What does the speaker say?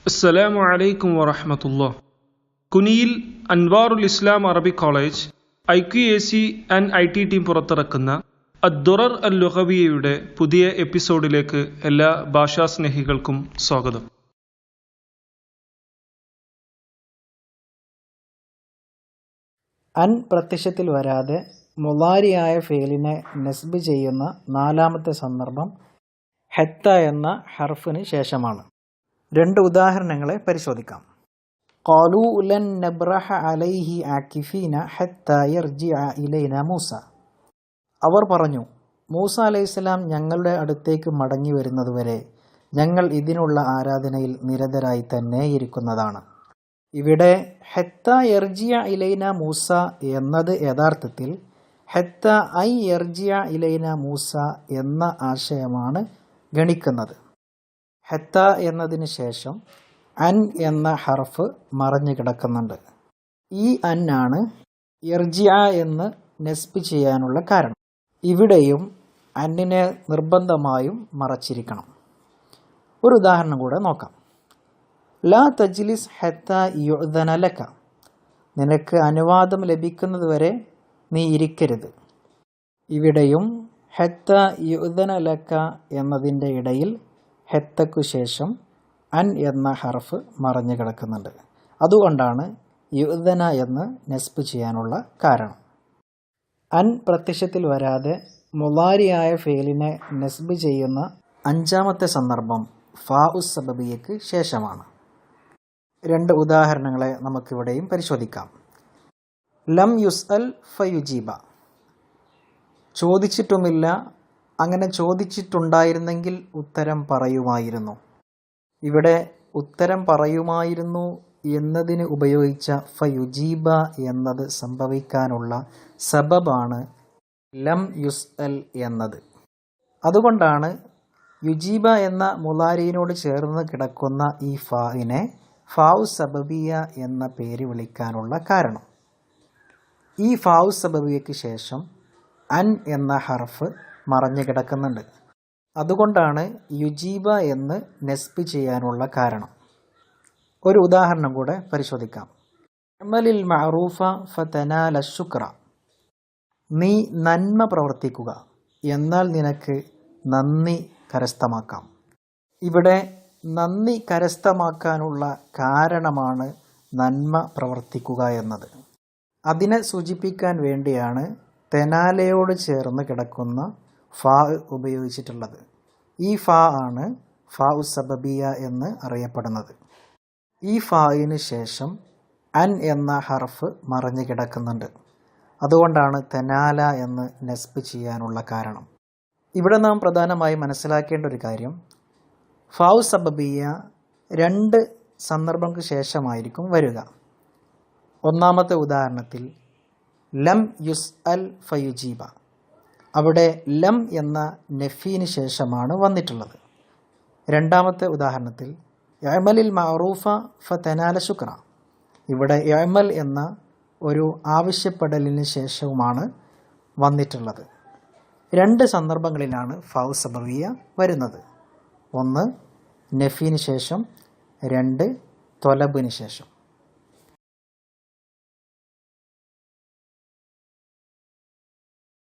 അസ്സലാമു അലൈക്കും വറഹ്മത്തുള്ളാഹി. കുനിയിൽ Anwarul Islam arabic college IQAC and IT team പുറത്തിറക്കുന്ന അദ്ദുറർ اللغويയുടെ പുതിയ എപ്പിസോഡിലേക്ക് എല്ലാ ഭാഷാ സ്നേഹികൾക്കും സ്വാഗതം. അൻ പ്രത്യക്ഷത്തിൽ വരാതെ മുളാരിയായ ഫേലിനെ നസ്ബ് ചെയ്യുന്ന നാലാമത്തെ സന്ദർഭം ഹത്ത എന്ന ഹർഫിന് ശേഷമാണ്. രണ്ട് ഉദാഹരണങ്ങളെ പരിശോധിക്കാം. ഖാലൂ ലൻ നബ്റഹ അലൈഹി ആകിഫീന ഹത്താ യർജിഅ ഇലൈന മൂസ. അവർ പറഞ്ഞു, മൂസ അലൈഹിസ്സലാം ഞങ്ങളുടെ അടുത്തേക്ക് മടങ്ങി വരുന്നതുവരെ ഞങ്ങൾ ഇതിനുള്ള ആരാധനയിൽ നിരതരായി തന്നെ ഇരിക്കുന്നതാണ്. ഇവിടെ ഹത്താ യർജിഅ ഇലൈന മൂസ എന്നത് യഥാർത്ഥത്തിൽ ഹത്താ ഐ യർജിഅ ഇലൈന മൂസ എന്ന ആശയമാണ് ഗണിക്കുന്നത്. ഹത്ത എന്നതിന് ശേഷം അൻ എന്ന ഹർഫ് മറഞ്ഞു കിടക്കുന്നുണ്ട്. ഈ അൻ ആണ് യർജിഅ എന്ന് നസ്ബ് ചെയ്യാനുള്ള കാരണം. ഇവിടെയും അന്നിനെ നിർബന്ധമായും മറച്ചിരിക്കണം. ഒരു ഉദാഹരണം കൂടെ നോക്കാം. ലാ തജ്ലിസ് ഹത്താ യുഅ്ദന ലക. നിനക്ക് അനുവാദം ലഭിക്കുന്നതുവരെ നീ ഇരിക്കരുത്. ഇവിടെയും ഹത്താ യുഅ്ദന ലക എന്നതിൻ്റെ ഇടയിൽ ഹത്തക്കു ശേഷം അൻ എന്ന ഹർഫ് മറഞ്ഞു കിടക്കുന്നുണ്ട്. അതുകൊണ്ടാണ് യുഅ്ദന എന്ന് നസ്ബ് ചെയ്യാനുള്ള കാരണം. അൻ പ്രത്യക്ഷത്തിൽ വരാതെ മുളാരിയായ ഫേലിനെ നസ്ബ് ചെയ്യുന്ന അഞ്ചാമത്തെ സന്ദർഭം ഫാഉസ് സബബിയക്ക് ശേഷമാണ്. രണ്ട് ഉദാഹരണങ്ങളെ നമുക്കിവിടെയും പരിശോധിക്കാം. ലം യുസ്അൽ ഫയുജീബ. ചോദിച്ചിട്ടുമില്ല, അങ്ങനെ ചോദിച്ചിട്ടുണ്ടായിരുന്നെങ്കിൽ ഉത്തരം പറയുമായിരുന്നു. ഇവിടെ ഉത്തരം പറയുമായിരുന്നു എന്നതിന് ഉപയോഗിച്ച ഫയുജീബ എന്നത് സംഭവിക്കാനുള്ള സബബാണ് ലം യുസ്അൽ എന്നത്. അതുകൊണ്ടാണ് യുജീബ എന്ന മുളാരിയിനോട് ചേർന്ന് കിടക്കുന്ന ഈ ഫാഇനെ ഫാഉ സബബിയ എന്ന പേര് വിളിക്കാനുള്ള കാരണം. ഈ ഫാഉ സബബിയയ്ക്ക് ശേഷം അൻ എന്ന ഹർഫ് മറഞ്ഞു കിടക്കുന്നുണ്ട്. അതുകൊണ്ടാണ് യുജീബ എന്ന് നസ്ബ് ചെയ്യാനുള്ള കാരണം. ഒരു ഉദാഹരണം കൂടെ പരിശോധിക്കാം. അമലിൽ മഅറൂഫ ഫതനാല ശുക്ര. നീ നന്മ പ്രവർത്തിക്കുക, എന്നാൽ നിനക്ക് നന്ദി കരസ്ഥമാക്കാം. ഇവിടെ നന്ദി കരസ്ഥമാക്കാനുള്ള കാരണമാണ് നന്മ പ്രവർത്തിക്കുക എന്നത്. അതിനെ സൂചിപ്പിക്കാൻ വേണ്ടിയാണ് തെനാലയോട് ചേർന്ന് കിടക്കുന്ന ഫാ ഉപയോഗിച്ചിട്ടുള്ളത്. ഈ ഫാ ആണ് ഫാഉ സബബിയ എന്ന് അറിയപ്പെടുന്നത്. ഈ ഫായിന് ശേഷം അൻ എന്ന ഹർഫ് മറഞ്ഞു കിടക്കുന്നുണ്ട്. അതുകൊണ്ടാണ് തെനാല എന്ന് നസ്ബ് ചെയ്യാനുള്ള കാരണം. ഇവിടെ നാം പ്രധാനമായും മനസ്സിലാക്കേണ്ട ഒരു കാര്യം, ഫാഉ സബബിയ രണ്ട് സന്ദർഭങ്ങൾക്ക് ശേഷമായിരിക്കും വരിക. ഒന്നാമത്തെ ഉദാഹരണത്തിൽ ലം യുസ്അൽ ഫയുജീബ. അവിടെ ലം എന്ന നഫീന് ശേഷമാണ് വന്നിട്ടുള്ളത്. രണ്ടാമത്തെ ഉദാഹരണത്തിൽ യഅമലിൽ മഅറൂഫ ഫതനാല ശുക്ര. ഇവിടെ യഅമൽ എന്ന ഒരു ആവശ്യപ്പെടലിന് ശേഷവുമാണ് വന്നിട്ടുള്ളത്. രണ്ട് സന്ദർഭങ്ങളിലാണ് ഫാഉ സബബിയ വരുന്നത്. ഒന്ന് നഫീന് ശേഷം, രണ്ട് തൊലബിന് ശേഷം.